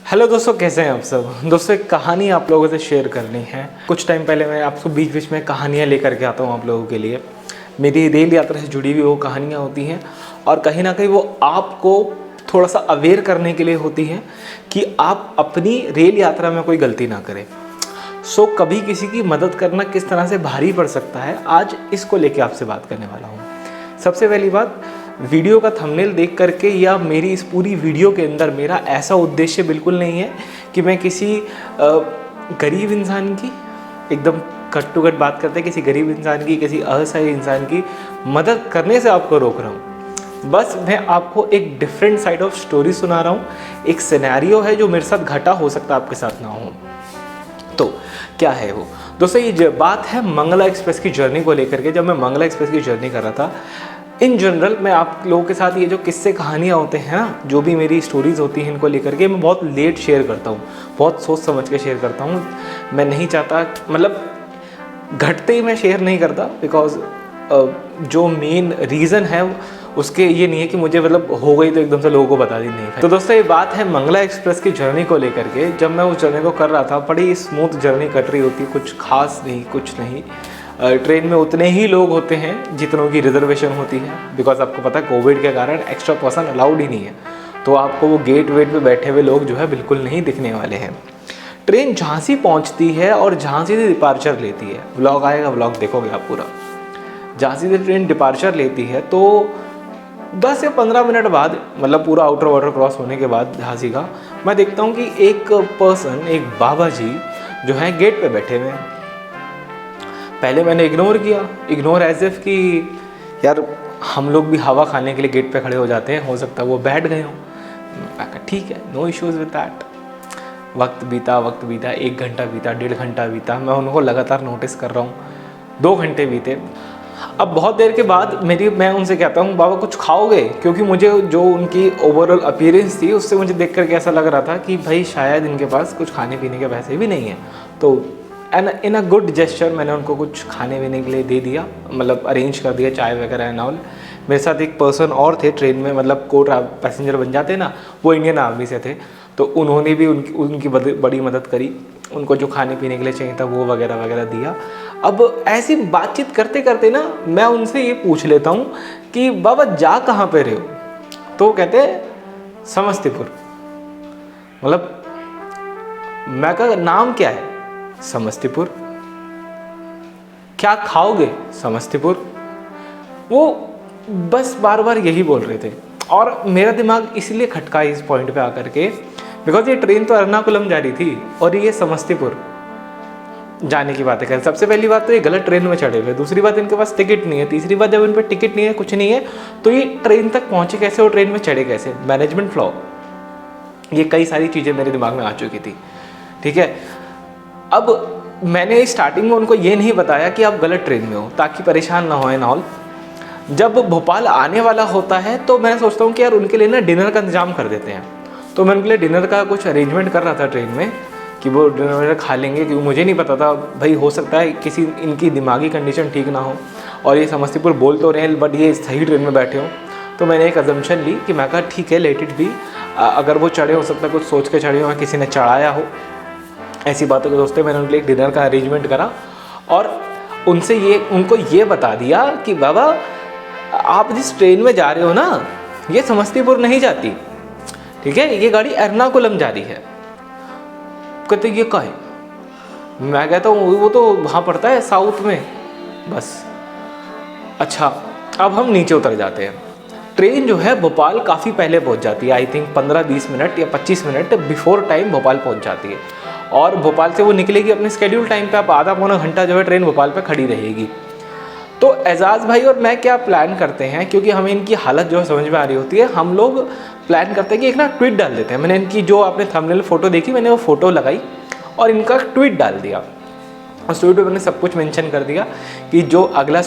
Hello दोस्तों, कैसे हैं आप सब। दोस्तों एक कहानी आप लोगों से शेयर करनी है। कुछ टाइम पहले मैं आपको बीच बीच में कहानियाँ लेकर के आता हूँ आप लोगों के लिए। मेरी रेल यात्रा से जुड़ी हुई वो कहानियाँ होती हैं और कहीं ना कहीं वो आपको थोड़ा सा अवेयर करने के लिए होती हैं कि आप अपनी रेल यात्रा में कोई गलती ना करें। कभी किसी की मदद करना किस तरह से भारी पड़ सकता है, आज इसको लेके आपसे बात करने वाला हूँ। सबसे पहली बात, वीडियो का थंबनेल देख करके या मेरी इस पूरी वीडियो के अंदर मेरा ऐसा उद्देश्य बिल्कुल नहीं है कि मैं किसी गरीब इंसान की, एकदम कट टू कट बात करते हैं, किसी गरीब इंसान की, किसी असहाय इंसान की मदद करने से आपको रोक रहा हूँ। बस मैं आपको एक डिफरेंट साइड ऑफ स्टोरी सुना रहा हूँ। एक सिनेरियो है जो मेरे साथ घटा, हो सकता है आपके साथ ना हो। तो क्या है वो दोस्तों, ये बात है मंगला एक्सप्रेस की जर्नी को लेकर के। जब मैं मंगला एक्सप्रेस की जर्नी कर रहा था, इन जनरल मैं आप लोगों के साथ ये जो किस्से कहानियाँ होते हैं ना, जो भी मेरी स्टोरीज़ होती हैं, इनको लेकर के मैं बहुत लेट शेयर करता हूँ, बहुत सोच समझ के शेयर करता हूँ। मैं नहीं चाहता, मतलब घटते ही मैं शेयर नहीं करता, बिकॉज जो मेन रीज़न है उसके ये नहीं है कि मुझे मतलब हो गई तो एकदम से लोगों को बता दी नहीं। तो दोस्तों ये बात है मंगला एक्सप्रेस की जर्नी को लेकर के। जब मैं उस जर्नी को कर रहा था, बड़ी स्मूथ जर्नी कट रही होती, कुछ खास नहीं, कुछ नहीं। ट्रेन में उतने ही लोग होते हैं जितनों की रिजर्वेशन होती है, बिकॉज आपको पता है कोविड के कारण एक्स्ट्रा पर्सन अलाउड ही नहीं है। तो आपको वो गेट वेट पे बैठे हुए लोग जो है बिल्कुल नहीं दिखने वाले हैं। ट्रेन झांसी पहुंचती है और झांसी से डिपार्चर लेती है। व्लॉग आएगा, व्लॉग देखोगे आप पूरा। झांसी से ट्रेन डिपार्चर लेती है तो 10 या 15 मिनट बाद, मतलब पूरा आउटर वाटर क्रॉस होने के बाद झांसी का, मैं देखता हूँ कि एक पर्सन, एक बाबा जी जो है गेट पे बैठे हुए हैं। पहले मैंने इग्नोर किया, इग्नोर एज इफ कि यार हम लोग भी हवा खाने के लिए गेट पे खड़े हो जाते हैं, हो सकता है वो बैठ गए हों। मैं कहा ठीक है, नो इश्यूज़ विद दैट। वक्त बीता, 1 घंटा बीता, 1.5 घंटा बीता, मैं उनको लगातार नोटिस कर रहा हूँ। 2 घंटे बीते। अब बहुत देर के बाद मैं उनसे कहता हूँ, बाबा कुछ खाओगे? क्योंकि मुझे जो उनकी ओवरऑल अपीयरेंस थी उससे मुझे देख करके ऐसा लग रहा था कि भाई शायद इनके पास कुछ खाने पीने के पैसे भी नहीं हैं। तो इन अ गुड जेस्चर मैंने उनको कुछ खाने पीने के लिए दे दिया, मतलब अरेंज कर दिया, चाय वगैरह एंड ऑल। मेरे साथ एक पर्सन और थे ट्रेन में, मतलब को पैसेंजर बन जाते ना, वो इंडियन आर्मी से थे। तो उन्होंने भी उनकी बड़ी मदद करी, उनको जो खाने पीने के लिए चाहिए था वो वगैरह वगैरह दिया। अब ऐसी बातचीत करते करते ना मैं उनसे ये पूछ लेता हूँ कि बाबा जा कहाँ पे रहे हो? तो वो कहते हैं समस्तीपुर। मतलब मैं कहा नाम क्या है? समस्तीपुर। क्या खाओगे? समस्तीपुर। वो बस बार बार यही बोल रहे थे और मेरा दिमाग इसलिए खटका इस पॉइंट पे आकर के, बिकॉज ये ट्रेन तो एर्नाकुलम जा रही थी और ये समस्तीपुर जाने की बातें कर। सबसे पहली बात तो ये गलत ट्रेन में चढ़े हुए, दूसरी बात इनके पास टिकट नहीं है, तीसरी बात जब इन पर टिकट नहीं है, कुछ नहीं है, तो ये ट्रेन तक पहुंचे कैसे और ट्रेन में चढ़े कैसे? Management flaw. ये कई सारी चीज़ें मेरे दिमाग में आ चुकी थी। ठीक है, अब मैंने स्टार्टिंग में उनको ये नहीं बताया कि आप गलत ट्रेन में हो, ताकि परेशान ना हो एंड ऑल। जब भोपाल आने वाला होता है तो मैं सोचता हूँ कि यार उनके लिए ना डिनर का इंतजाम कर देते हैं। तो मैं उनके लिए डिनर का कुछ अरेंजमेंट कर रहा था ट्रेन में कि वो डिनर खा लेंगे, क्योंकि मुझे नहीं पता था भाई, हो सकता है किसी इनकी दिमागी कंडीशन ठीक ना हो और ये समस्तीपुर बोल तो रहे हैं बट ये सही ट्रेन में बैठे हो। तो मैंने एक अजम्पशन ली कि मैं कहा ठीक है, लेट इट बी, अगर वो चढ़े हो सकता है कुछ सोच के चढ़े हो, किसी ने चढ़ाया हो, ऐसी बातों के दोस्तों। मैंने उनके लिए डिनर का अरेंजमेंट करा और उनको ये बता दिया कि बाबा आप जिस ट्रेन में जा रहे हो ना, ये समस्तीपुर नहीं जाती, ठीक है, ये गाड़ी एर्नाकुलम जा रही है। कहते ये कहाँ है? मैं कहता हूँ वो तो वहाँ पड़ता है साउथ में। बस अच्छा, अब हम नीचे उतर जाते हैं। ट्रेन जो है भोपाल काफ़ी पहले पहुँच जाती है, आई थिंक 15-20 मिनट या 25 मिनट बिफोर टाइम भोपाल पहुँच जाती है। और भोपाल से वो निकलेगी अपने स्केड्यूल टाइम पे, आप आधा पौना घंटा जो है ट्रेन भोपाल पे खड़ी रहेगी। तो एजाज भाई और मैं क्या प्लान करते हैं, क्योंकि हमें इनकी हालत जो है समझ में आ रही होती है, हम लोग प्लान करते हैं कि एक ना ट्वीट डाल देते हैं। मैंने इनकी जो आपने थंबनेल फोटो देखी, मैंने वो फोटो लगाई और इनका ट्वीट डाल दिया। उस ट्वीट में मैंने सब कुछ मेंशन कर दिया कि जो अगला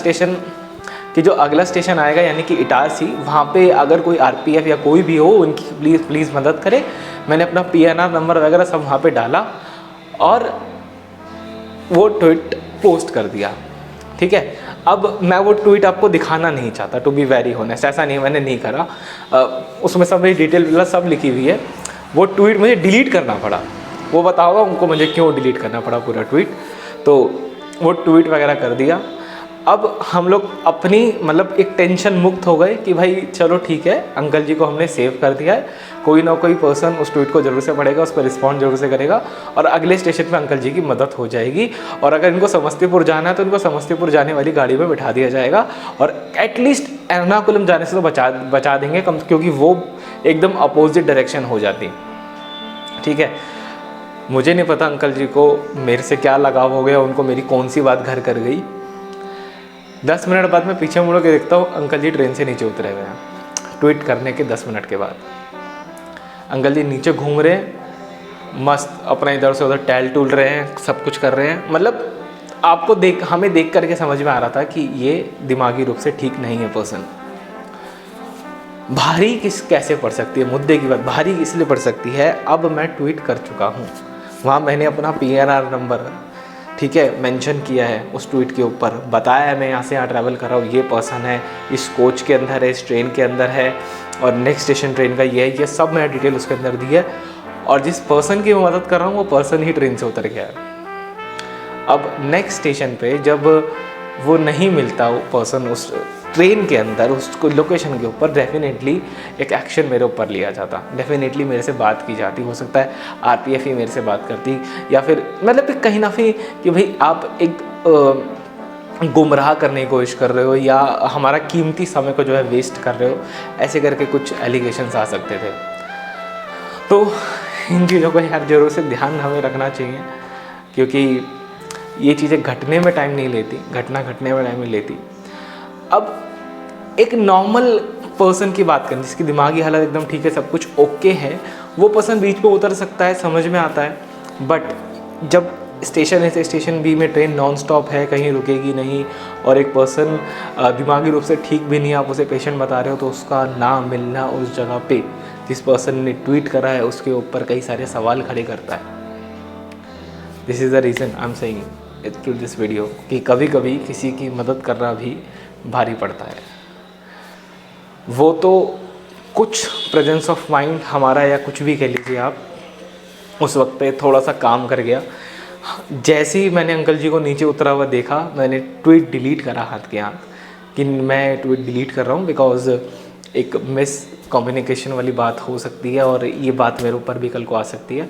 स्टेशन आएगा यानी कि इटारसी, वहाँ पे अगर कोई आरपीएफ या कोई भी हो उनकी प्लीज़ मदद करे। मैंने अपना पीएनआर नंबर वगैरह सब वहाँ पे डाला और वो ट्वीट पोस्ट कर दिया। ठीक है, अब मैं वो ट्वीट आपको दिखाना नहीं चाहता, टू बी वेरी होनेस्ट, ऐसा नहीं मैंने नहीं करा। उसमें सब मेरी डिटेल सब लिखी हुई है। वो ट्वीट मुझे डिलीट करना पड़ा। वो बताओगा उनको मुझे क्यों डिलीट करना पड़ा पूरा ट्वीट। तो वो ट्वीट वगैरह कर दिया। अब हम लोग अपनी मतलब एक टेंशन मुक्त हो गए कि भाई चलो ठीक है, अंकल जी को हमने सेव कर दिया है, कोई ना कोई पर्सन उस ट्वीट को जरूर से पढ़ेगा, उस पर रिस्पॉन्ड जरूर से करेगा और अगले स्टेशन पे अंकल जी की मदद हो जाएगी। और अगर इनको समस्तीपुर जाना है तो इनको समस्तीपुर जाने वाली गाड़ी में बिठा दिया जाएगा और एटलीस्ट एर्नाकुलम जाने से तो बचा देंगे कम, क्योंकि वो एकदम अपोजिट डायरेक्शन हो जाती। ठीक है, मुझे नहीं पता अंकल जी को मेरे से क्या लगाव हो गया, उनको मेरी कौन सी बात घर कर गई। 10 मिनट बाद मैं पीछे मुड़ के देखता हूँ अंकल जी ट्रेन से नीचे उतरे हुए हैं। ट्वीट करने के 10 मिनट के बाद अंकल जी नीचे घूम रहे हैं, मस्त अपना इधर से उधर टहल टूल रहे हैं, सब कुछ कर रहे हैं। मतलब आपको हमें देख करके समझ में आ रहा था कि ये दिमागी रूप से ठीक नहीं है पर्सन। भारी कैसे पड़ सकती है, मुद्दे की बात भारी इसलिए पड़ सकती है। अब मैं ट्वीट कर चुका हूँ, वहाँ मैंने अपना PNR नंबर ठीक है मेंशन किया है, उस ट्वीट के ऊपर बताया है मैं यहाँ से यहाँ ट्रैवल कर रहा हूँ, ये पर्सन है, इस कोच के अंदर है, इस ट्रेन के अंदर है और नेक्स्ट स्टेशन ट्रेन का ये है, ये सब मैंने डिटेल उसके अंदर दी है। और जिस पर्सन की मैं मदद कर रहा हूँ वो पर्सन ही ट्रेन से उतर गया है। अब नेक्स्ट स्टेशन पे जब वो नहीं मिलता वो पर्सन उस ट्रेन के अंदर, उस लोकेशन के ऊपर, डेफिनेटली एक एक्शन मेरे ऊपर लिया जाता, डेफिनेटली मेरे से बात की जाती। हो सकता है RPF ही मेरे से बात करती, या फिर मतलब कहीं ना कहीं कि भाई आप एक गुमराह करने की कोशिश कर रहे हो या हमारा कीमती समय को जो है वेस्ट कर रहे हो, ऐसे करके कुछ एलिगेशंस आ सकते थे। तो इन चीज़ों को यार ज़रूर से ध्यान हमें रखना चाहिए, क्योंकि ये चीज़ें घटने में टाइम नहीं लेती, घटना घटने में टाइम नहीं लेती। अब एक नॉर्मल पर्सन की बात करें जिसकी दिमागी हालत एकदम ठीक है, सब कुछ ओके है, वो पर्सन बीच पे उतर सकता है, समझ में आता है। बट जब स्टेशन A से स्टेशन B में ट्रेन नॉन स्टॉप है, कहीं रुकेगी नहीं, और एक पर्सन दिमागी रूप से ठीक भी नहीं, आप उसे पेशेंट बता रहे हो, तो उसका ना मिलना उस जगह पे जिस पर्सन ने ट्वीट करा है उसके ऊपर कई सारे सवाल खड़े करता है। This is the reason I am saying through this video कि कभी कभी किसी की मदद करना भी भारी पड़ता है। वो तो कुछ प्रेजेंस ऑफ माइंड हमारा या कुछ भी कह लीजिए आप, उस वक्त पे थोड़ा सा काम कर गया। जैसे ही मैंने अंकल जी को नीचे उतरा हुआ देखा, मैंने ट्वीट डिलीट करा हाथ के हाथ कि मैं ट्वीट डिलीट कर रहा हूँ, बिकॉज एक मिस कम्युनिकेशन वाली बात हो सकती है और ये बात मेरे ऊपर भी कल को आ सकती है।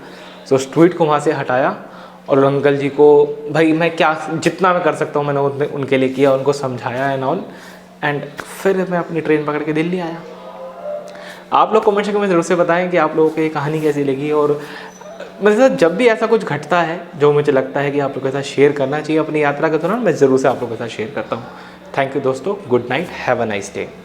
सो उस ट्वीट को वहाँ से हटाया और अंकल जी को भाई मैं क्या जितना मैं कर सकता हूँ मैंने उनके लिए किया, उनको समझाया एंड ऑल, एंड फिर मैं अपनी ट्रेन पकड़ के दिल्ली आया। आप लोग कमेंट सेक्शन में ज़रूर से बताएं कि आप लोगों को ये कहानी कैसी लगी, और मेरे साथ जब भी ऐसा कुछ घटता है जो मुझे लगता है कि आप लोगों के साथ शेयर करना चाहिए अपनी यात्रा के दौरान, मैं ज़रूर से आप लोगों के साथ शेयर करता हूँ। थैंक यू दोस्तों, good night, have a nice day.